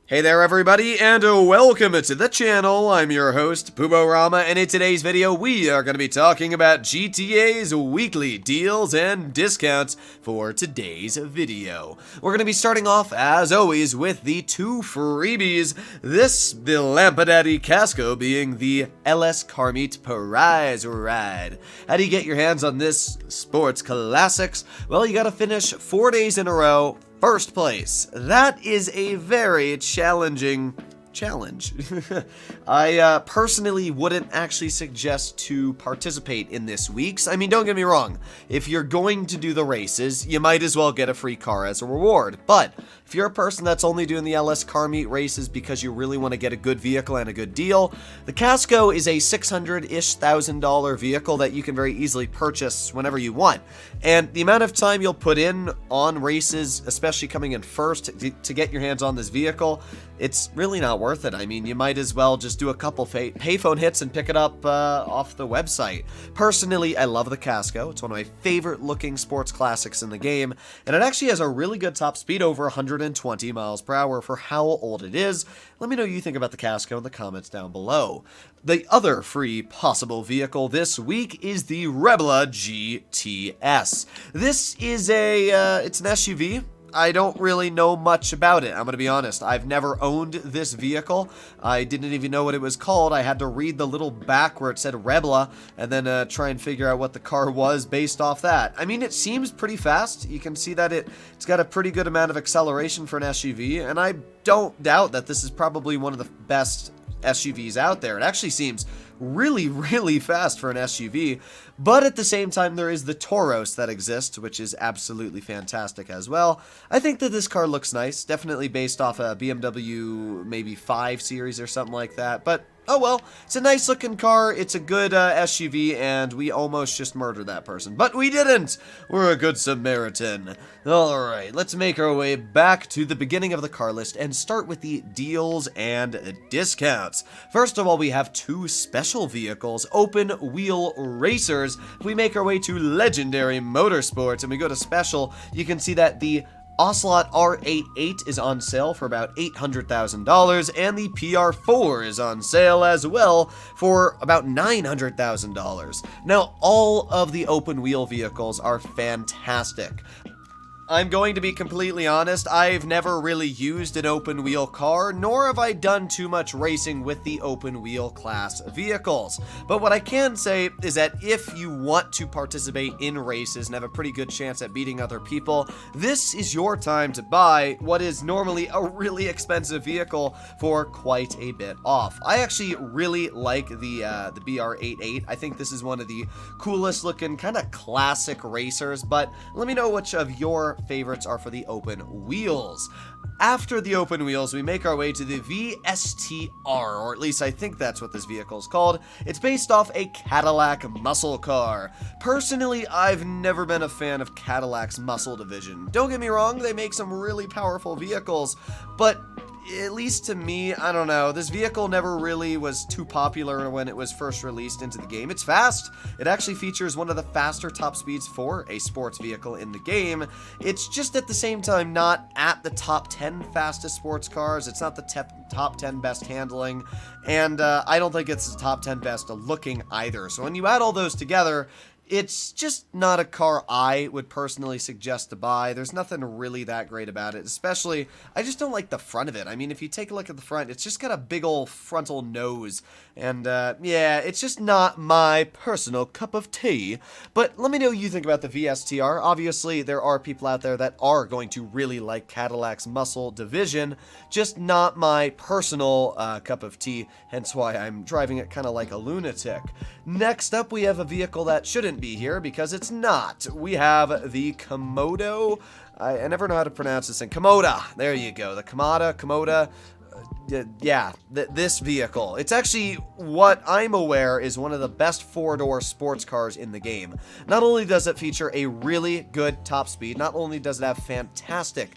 Hey there everybody, and welcome to the channel. I'm your host, Puborama, and in today's video we are going to be talking about GTA's weekly deals and discounts for today's video. We're going to be starting off, as always, with the two freebies. The Lampadaddy Casco being the LS Car Meet Prize Ride. How do you get your hands on this sports classics? Well, you got to finish 4 days in a row first place. That is a very challenging challenge. I personally wouldn't actually suggest to participate in this week's. I mean, don't get me wrong. If you're going to do the races, you might as well get a free car as a reward. But if you're a person that's only doing the LS Car Meet races because you really want to get a good vehicle and a good deal, the Casco is a $600,000 vehicle that you can very easily purchase whenever you want. And the amount of time you'll put in on races, especially coming in first to get your hands on this vehicle, it's really not worth it. I mean, you might as well just do a couple payphone hits and pick it up off the website. Personally, I love the Casco. It's one of my favorite looking sports classics in the game, and it actually has a really good top speed, over 120 miles per hour for how old it is. Let me know what you think about the Casco in the comments down below. The other free possible vehicle this week is the Rebla GTS. This is it's an SUV. I don't really know much about it, I'm going to be honest. I've never owned this vehicle. I didn't even know what it was called. I had to read the little back where it said Rebla and then try and figure out what the car was based off that. I mean, it seems pretty fast. You can see that it's got a pretty good amount of acceleration for an SUV, and I don't doubt that this is probably one of the best SUVs out there. It actually seems really fast for an SUV, but at the same time there is the Tauros that exists, which is absolutely fantastic as well. I think that this car looks nice, definitely based off a BMW maybe 5 Series or something like that, but oh well, it's a nice looking car, it's a good SUV, and we almost just murdered that person. But we didn't! We're a good Samaritan. Alright, let's make our way back to the beginning of the car list and start with the deals and discounts. First of all, we have two special vehicles, open wheel racers. If we make our way to Legendary Motorsports and we go to special, you can see that the Ocelot R88 is on sale for about $800,000, and the PR4 is on sale as well for about $900,000. Now, all of the open wheel vehicles are fantastic. I'm going to be completely honest, I've never really used an open wheel car, nor have I done too much racing with the open wheel class vehicles. But what I can say is that if you want to participate in races and have a pretty good chance at beating other people, this is your time to buy what is normally a really expensive vehicle for quite a bit off. I actually really like the BR88. I think this is one of the coolest looking kind of classic racers, but let me know which of your favorites are for the open wheels. After the open wheels, we make our way to the VSTR, or at least I think that's what this vehicle is called. It's based off a Cadillac muscle car. Personally, I've never been a fan of Cadillac's muscle division. Don't get me wrong, they make some really powerful vehicles, but at least to me, I don't know, this vehicle never really was too popular when it was first released into the game. It's fast. It actually features one of the faster top speeds for a sports vehicle in the game. It's just at the same time not at the top 10 fastest sports cars. It's not the top 10 best handling, and I don't think it's the top 10 best looking either. So when you add all those together, it's just not a car I would personally suggest to buy. There's nothing really that great about it, especially, I just don't like the front of it. I mean, if you take a look at the front, it's just got a big old frontal nose, and yeah, it's just not my personal cup of tea. But let me know what you think about the VSTR. Obviously, there are people out there that are going to really like Cadillac's muscle division, just not my personal cup of tea, hence why I'm driving it kind of like a lunatic. Next up, we have a vehicle that shouldn't be here because it's not. We have the Komodo. I never know how to pronounce this thing. Komoda. There you go. The Komoda. Yeah, this vehicle. It's actually, what I'm aware, is one of the best four-door sports cars in the game. Not only does it feature a really good top speed, not only does it have fantastic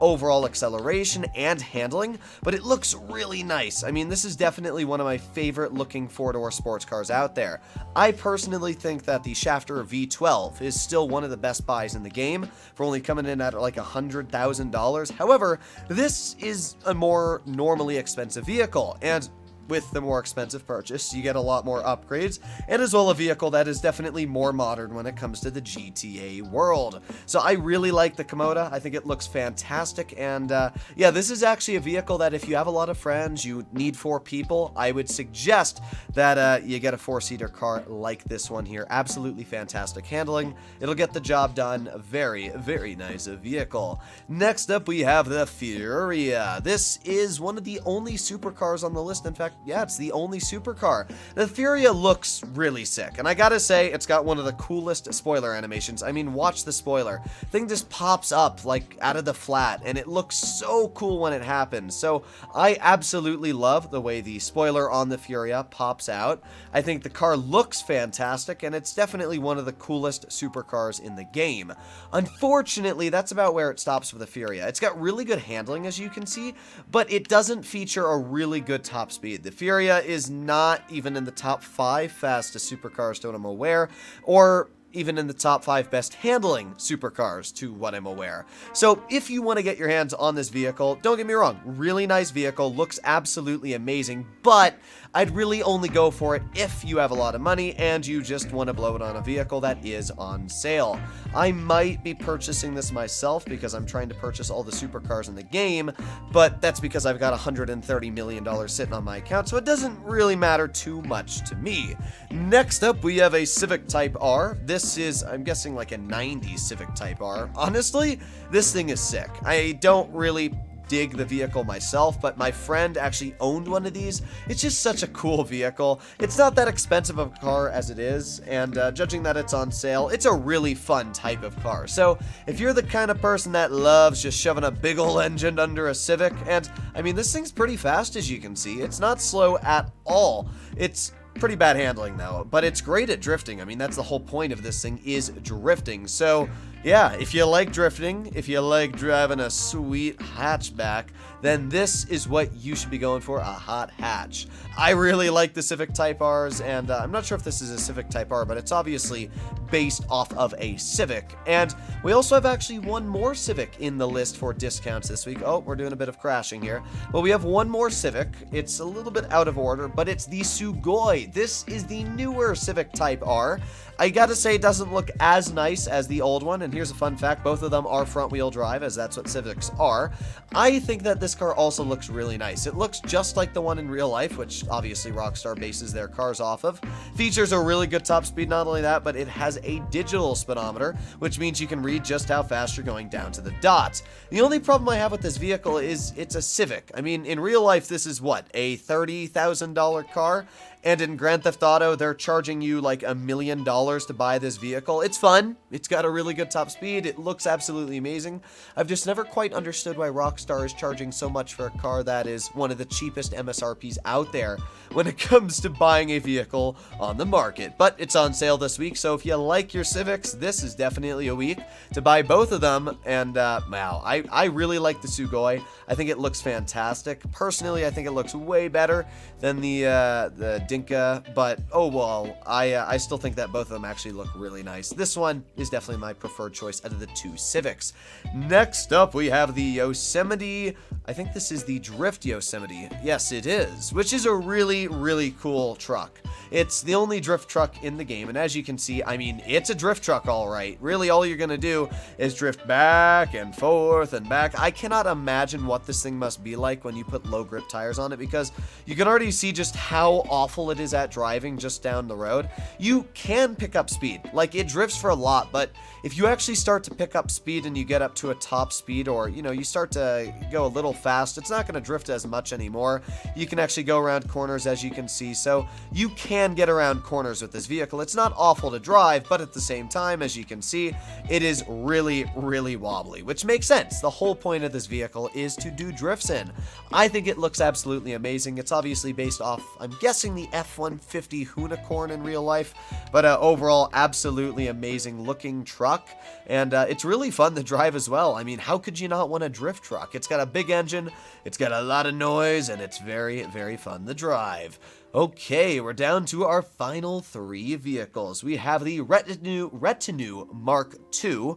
overall acceleration and handling, but it looks really nice. I mean, this is definitely one of my favorite looking four-door sports cars out there. I personally think that the Schafter V12 is still one of the best buys in the game for only coming in at like $100,000. However, this is a more normally expensive vehicle, and with the more expensive purchase, you get a lot more upgrades, and as well a vehicle that is definitely more modern when it comes to the GTA world. So I really like the Komoda. I think it looks fantastic, and yeah, this is actually a vehicle that if you have a lot of friends, you need 4 people, I would suggest that you get a 4-seater car like this one here. Absolutely fantastic handling. It'll get the job done. Very, very nice vehicle. Next up, we have the Furia. This is one of the only supercars on the list. In fact, yeah, it's the only supercar. The Furia looks really sick, and I gotta say, it's got one of the coolest spoiler animations. I mean, watch the spoiler. Thing just pops up, like, out of the flat, and it looks so cool when it happens. So, I absolutely love the way the spoiler on the Furia pops out. I think the car looks fantastic, and it's definitely one of the coolest supercars in the game. Unfortunately, that's about where it stops for the Furia. It's got really good handling, as you can see, but it doesn't feature a really good top speed. The Furia is not even in the top 5 fastest supercars to what I'm aware, or even in the top 5 best handling supercars to what I'm aware. So if you want to get your hands on this vehicle, don't get me wrong, really nice vehicle, looks absolutely amazing, but I'd really only go for it if you have a lot of money and you just want to blow it on a vehicle that is on sale. I might be purchasing this myself because I'm trying to purchase all the supercars in the game, but that's because I've got $130 million sitting on my account, so it doesn't really matter too much to me. Next up, we have a Civic Type R. This is, I'm guessing, like a 90s Civic Type R. Honestly, this thing is sick. I don't really dig the vehicle myself, but my friend actually owned one of these. It's just such a cool vehicle. It's not that expensive of a car as it is, and judging that it's on sale, it's a really fun type of car. So if you're the kind of person that loves just shoving a big ol' engine under a Civic, and I mean, this thing's pretty fast, as you can see. It's not slow at all. It's pretty bad handling though, but it's great at drifting. I mean, that's the whole point of this thing, is drifting. So yeah, if you like drifting, if you like driving a sweet hatchback, then this is what you should be going for, a hot hatch. I really like the Civic Type Rs, and I'm not sure if this is a Civic Type R, but it's obviously based off of a Civic. And we also have actually one more Civic in the list for discounts this week. Oh, we're doing a bit of crashing here. But we have one more Civic. It's a little bit out of order, but it's the Sugoi. This is the newer Civic Type R. I gotta say, it doesn't look as nice as the old one, and here's a fun fact, both of them are front-wheel drive, as that's what Civics are. I think that this car also looks really nice. It looks just like the one in real life, which obviously Rockstar bases their cars off of. Features a really good top speed, not only that, but it has a digital speedometer, which means you can read just how fast you're going down to the dots. The only problem I have with this vehicle is it's a Civic. I mean, in real life, this is what, a $30,000 car? And in Grand Theft Auto, they're charging you like $1 million to buy this vehicle. It's fun. It's got a really good top speed. It looks absolutely amazing. I've just never quite understood why Rockstar is charging so much for a car that is one of the cheapest MSRPs out there when it comes to buying a vehicle on the market. But it's on sale this week, so if you like your Civics, this is definitely a week to buy both of them. And wow, I really like the Sugoi. I think it looks fantastic. Personally, I think it looks way better than the Dinka, but oh well, I still think that both of them actually look really nice. This one is definitely my preferred choice out of the two Civics. Next up, we have the Yosemite. I think this is the Drift Yosemite. Yes, it is, which is a really, really cool truck. It's the only drift truck in the game, and as you can see, I mean, it's a drift truck, all right. Really, all you're gonna do is drift back and forth and back. I cannot imagine what this thing must be like when you put low grip tires on it, because you can already see just how awful it is at driving just down the road. You can pick up speed, like it drifts for a lot, but if you actually start to pick up speed and you get up to a top speed, or you know, you start to go a little fast, it's not going to drift as much anymore. You can actually go around corners, as you can see, so you can get around corners with this vehicle. It's not awful to drive, but at the same time, as you can see, it is really, really wobbly, which makes sense. The whole point of this vehicle is to do drifts in. I think it looks absolutely amazing. It's obviously based off, I'm guessing, the F-150 Unicorn in real life. But overall, absolutely amazing looking truck. And it's really fun to drive as well. I mean, how could you not want a drift truck? It's got a big engine, it's got a lot of noise, and it's very, very fun to drive. Okay, we're down to our final 3 vehicles. We have the Retinue Mark II.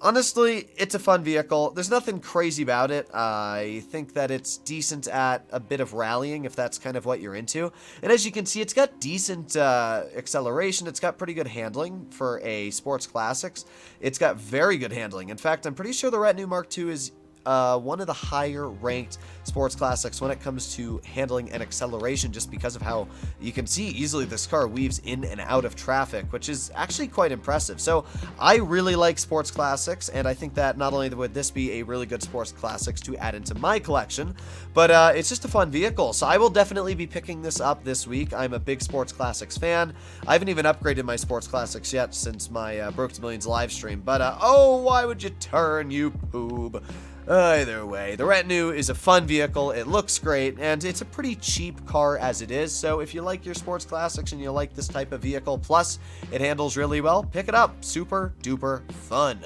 Honestly, it's a fun vehicle. There's nothing crazy about it. I think that it's decent at a bit of rallying, if that's kind of what you're into. And as you can see, it's got decent acceleration. It's got pretty good handling for a sports classics. It's got very good handling. In fact, I'm pretty sure the Retinue Mark II is one of the higher ranked sports classics when it comes to handling and acceleration, just because of how you can see easily this car weaves in and out of traffic, which is actually quite impressive. So I really like sports classics, and I think that not only would this be a really good sports classics to add into my collection, but it's just a fun vehicle. So I will definitely be picking this up this week. I'm a big sports classics fan. I haven't even upgraded my sports classics yet since my Broke to Millions live stream, but oh, why would you turn, you poob? Either way, the Retinue is a fun vehicle, it looks great, and it's a pretty cheap car as it is, so if you like your sports classics and you like this type of vehicle, plus it handles really well, pick it up. Super duper fun.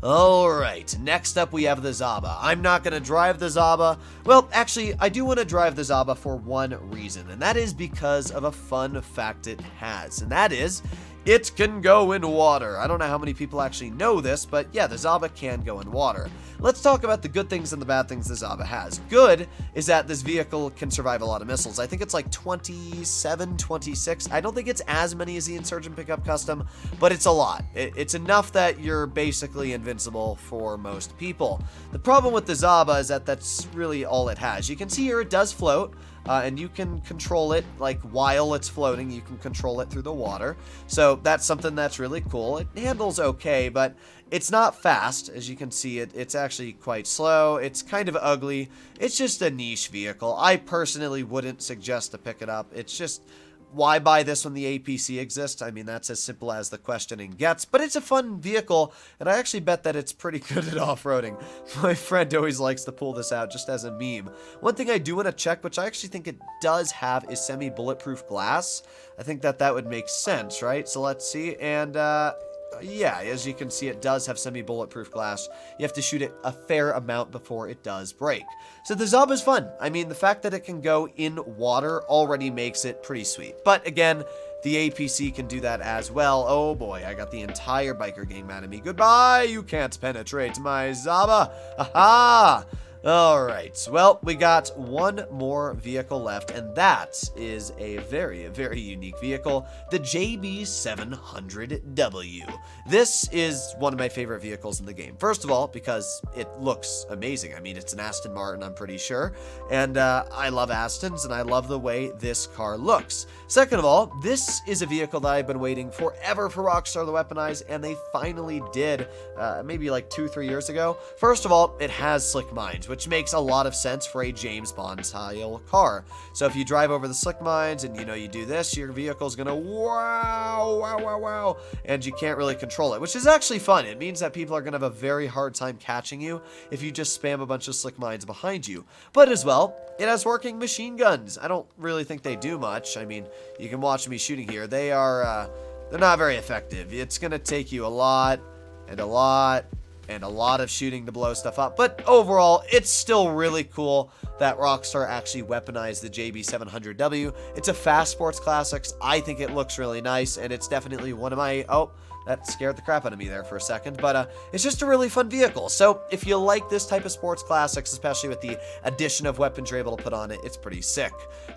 Alright, next up we have the Zaba. I'm not going to drive the Zaba. Well, actually, I do want to drive the Zaba for one reason, and that is because of a fun fact it has, and that is, it can go in water. I don't know how many people actually know this, but yeah, the Zaba can go in water. Let's talk about the good things and the bad things the Zaba has. Good is that this vehicle can survive a lot of missiles. I think it's like 27, 26. I don't think it's as many as the Insurgent Pickup Custom, but it's a lot. It's enough that you're basically invincible for most people. The problem with the Zaba is that that's really all it has. You can see here it does float. And you can control it, like, while it's floating, you can control it through the water. So that's something that's really cool. It handles okay, but it's not fast. As you can see, it's actually quite slow. It's kind of ugly. It's just a niche vehicle. I personally wouldn't suggest to pick it up. It's just, why buy this when the APC exists? I mean, that's as simple as the questioning gets, but it's a fun vehicle, and I actually bet that it's pretty good at off-roading. My friend always likes to pull this out just as a meme. One thing I do want to check, which I actually think it does have, is semi-bulletproof glass. I think that would make sense, right? So let's see, and yeah, as you can see, it does have semi-bulletproof glass. You have to shoot it a fair amount before it does break. So the Zaba is fun. I mean, the fact that it can go in water already makes it pretty sweet. But again, the APC can do that as well. Oh boy, I got the entire biker gang mad at me. Goodbye, you can't penetrate my Zaba. Aha! Alright, well, we got one more vehicle left, and that is a very, very unique vehicle, the JB700W. This is one of my favorite vehicles in the game. First of all, because it looks amazing. I mean, it's an Aston Martin, I'm pretty sure, and I love Astons, and I love the way this car looks. Second of all, this is a vehicle that I've been waiting forever for Rockstar to weaponize, and they finally did, maybe like 2-3 years ago. First of all, it has slick mines, which makes a lot of sense for a James Bond style car. So if you drive over the slick mines and you do this, your vehicle's gonna wow, and you can't really control it, which is actually fun. It means that people are gonna have a very hard time catching you if you just spam a bunch of slick mines behind you. But as well, it has working machine guns. I don't really think they do much. I mean, you can watch me shooting here. They're not very effective. It's gonna take you a lot of shooting to blow stuff up, but overall, it's still really cool that Rockstar actually weaponized the JB700W. It's a fast sports classics. I think it looks really nice, and it's definitely one of my, oh, that scared the crap out of me there for a second, but it's just a really fun vehicle. So if you like this type of sports classics, especially with the addition of weapons you're able to put on it, it's pretty sick.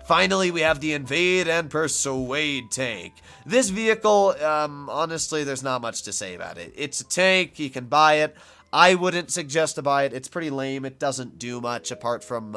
Finally, we have the Invade and Persuade tank. This vehicle, honestly, there's not much to say about it. It's a tank, you can buy it. I wouldn't suggest to buy it. It's pretty lame. It doesn't do much apart from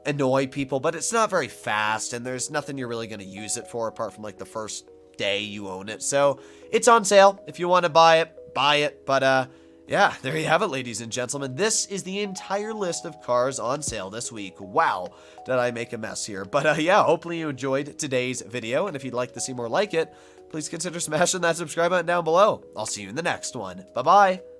annoy people, but it's not very fast, and there's nothing you're really going to use it for apart from like the first day you own it. So it's on sale. If you want to buy it, buy it. But yeah, there you have it, ladies and gentlemen. This is the entire list of cars on sale this week. Wow, did I make a mess here. But yeah, hopefully you enjoyed today's video, and if you'd like to see more like it, please consider smashing that subscribe button down below. I'll see you in the next one. Bye-bye.